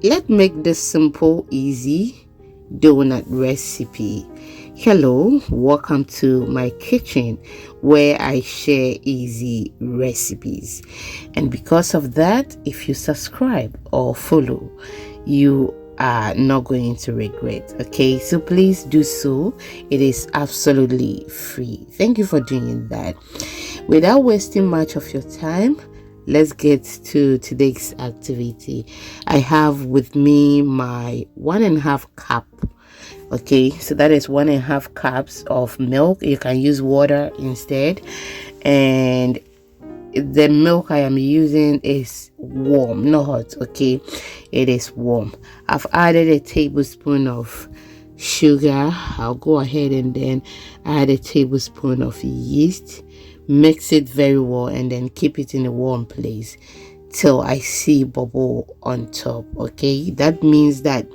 let's make this simple, easy donut recipe. Hello, welcome to my kitchen where I share easy recipes. And because of that, if you subscribe or follow, you are not going to regret. Okay, so please do so. It is absolutely free. Thank you for doing that. Without wasting much of your time, let's get to today's activity. I have with me my 1.5 cup. Okay, so that is 1.5 cups of milk. You can use water instead, and the milk I am using is warm, not hot. Okay, it is warm. I've added a tablespoon of sugar. I'll go ahead and then add a tablespoon of yeast. Mix it very well and then keep it in a warm place till I see bubble on top. Okay, that means that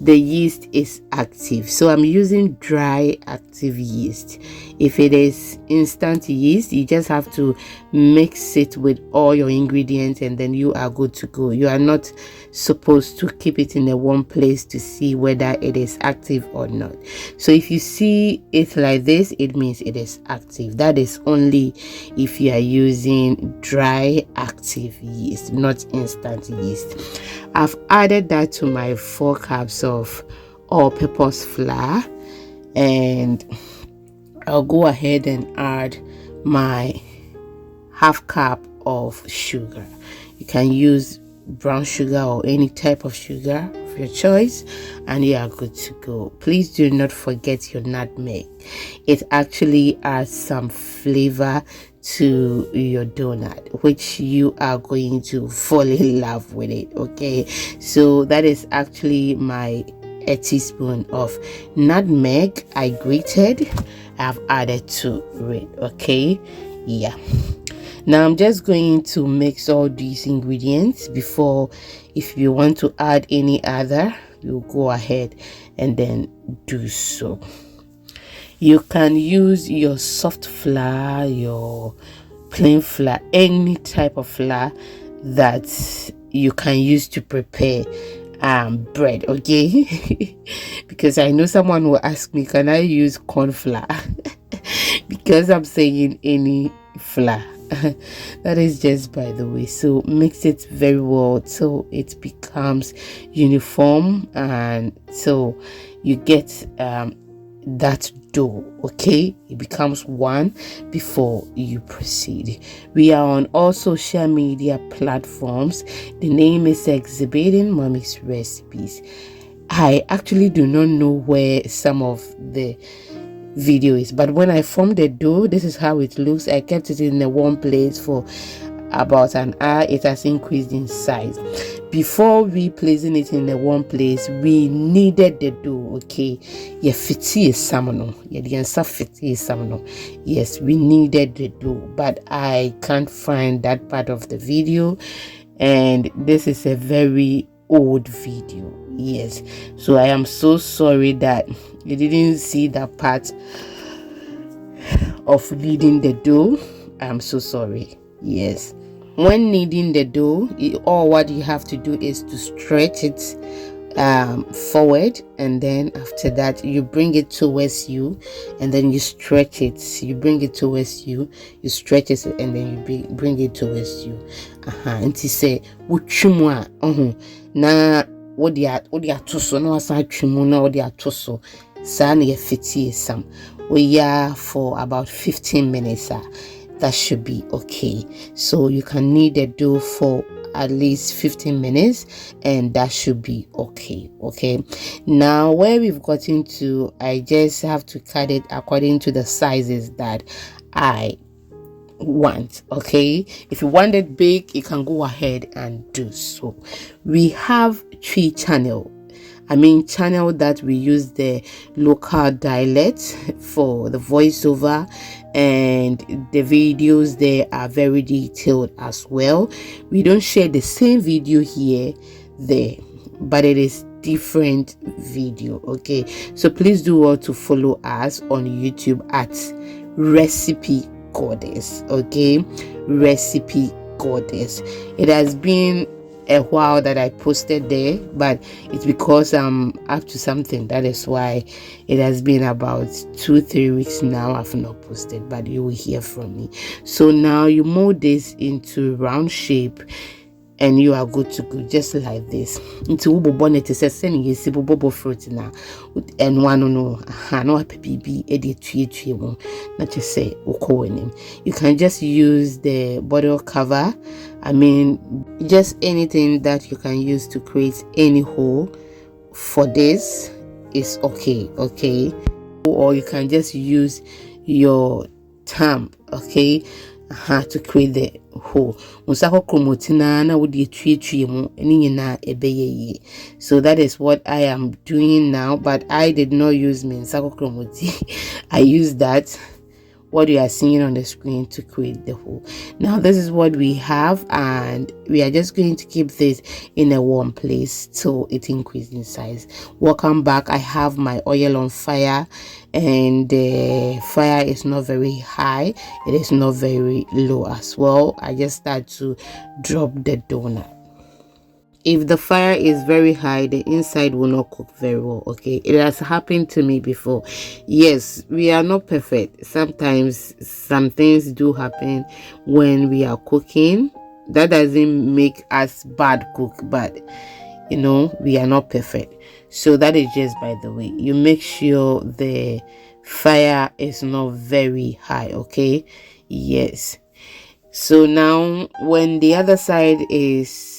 the yeast is active, so I'm using dry active yeast. If it is instant yeast, you just have to mix it with all your ingredients and then you are good to go. You are not supposed to keep it in a warm place to see whether it is active or not. So if you see it like this, it means it is active. That is only if you are using dry active yeast, not instant yeast. I've added that to my 4 cups of all-purpose flour, and I'll go ahead and add my 1/2 cup of sugar. You can use brown sugar or any type of sugar of your choice, and you are good to go. Please do not forget your nutmeg. It actually adds some flavor to your donut, which you are going to fall in love with it. Okay, so that is actually a teaspoon of nutmeg I grated. I've added to it. Okay, yeah. Now I'm just going to mix all these ingredients before, if you want to add any other, you go ahead and then do so. You can use your soft flour, your plain flour, any type of flour that you can use to prepare bread. Okay, because I know someone will ask me, can I use corn flour? Because I'm saying any flour. That is just by the way. So mix it very well so it becomes uniform, and so you get that dough. Okay, it becomes one before you proceed. We are on all social media platforms. The name is Exhibiting Mommy's Recipes. I actually do not know where some of the video is, but when I formed the dough, this is how it looks. I kept it in a warm place for about an hour. It has increased in size. Before we placing it in a warm place, we needed the dough. Okay, yes, we needed the dough, but I can't find that part of the video, and this is a very old video. Yes, so I am so sorry that you didn't see that part of kneading the dough. I'm so sorry. Yes, when kneading the dough, all what you have to do is to stretch it forward, and then after that you bring it towards you, and then you stretch it. You bring it towards you, you stretch it, and then you bring it towards you. And he say wuchumwa na wodi atoso na wasa twemu na wodi atoso sa na yefiti some we are for about 15 minutes. That should be okay. So you can knead the dough for at least 15 minutes, and that should be okay. Okay, now where we've gotten to, I just have to cut it according to the sizes that I want. Okay, if you want it big, you can go ahead and do so. We have 3 channel that we use the local dialect for the voiceover, and the videos there are very detailed as well. We don't share the same video here there, but it is different video. Okay, so please do well to follow us on YouTube at Recipe Goddess. Okay, Recipe Goddess. It has been a while that I posted there, but it's because I'm up to something. That is why it has been about 2-3 weeks now I've not posted, but you will hear from me. So now you mold this into round shape and you are good to go, just like this. Into ubo bonnet is a sending a simple bofrot now, and one no, I know a baby, edit tree one, not just say, you can just use the bottle cover. I mean, just anything that you can use to create any hole for this is okay, or you can just use your thumb, to create the hole. So that is what I am doing now, but I did not use I used that what you are seeing on the screen to create the hole. Now this is what we have, and we are just going to keep this in a warm place till it increases in size. Welcome back. I have my oil on fire, and the fire is not very high, it is not very low as well. I just start to drop the donut. If the fire is very high, the inside will not cook very well. It has happened to me before. Yes, we are not perfect. Sometimes some things do happen when we are cooking. That doesn't make us bad cook, but we are not perfect. So that is just by the way. You make sure the fire is not very high. Yes. So now when the other side is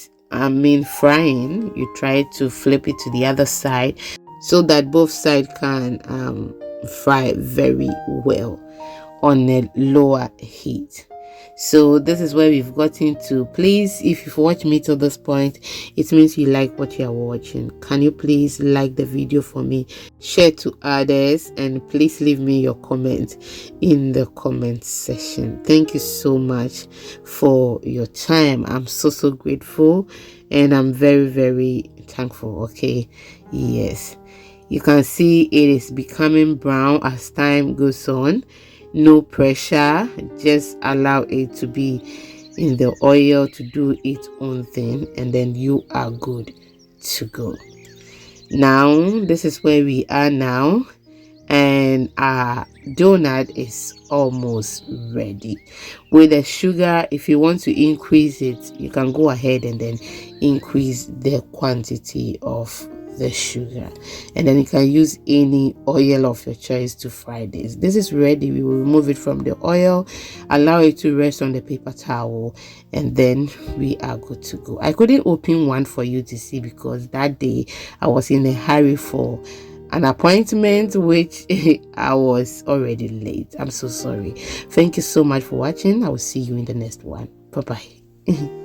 frying, you try to flip it to the other side so that both sides can fry very well on a lower heat. So this is where we've gotten to. Please, if you've watched me to this point, it means you like what you are watching. Can you please like the video for me, share to others, and please leave me your comment in the comment section. Thank you so much for your time. I'm so grateful, and I'm very thankful. Yes, you can see it is becoming brown as time goes on. No pressure, just allow it to be in the oil to do its own thing, and then you are good to go. Now this is where we are now, and our donut is almost ready. With the sugar, if you want to increase it, you can go ahead and then increase the quantity of the sugar, and then you can use any oil of your choice to fry this. This is ready. We will remove it from the oil, allow it to rest on the paper towel, and then we are good to go. I couldn't open one for you to see because that day I was in a hurry for an appointment, which I was already late. I'm so sorry. Thank you so much for watching. I will see you in the next one. Bye bye.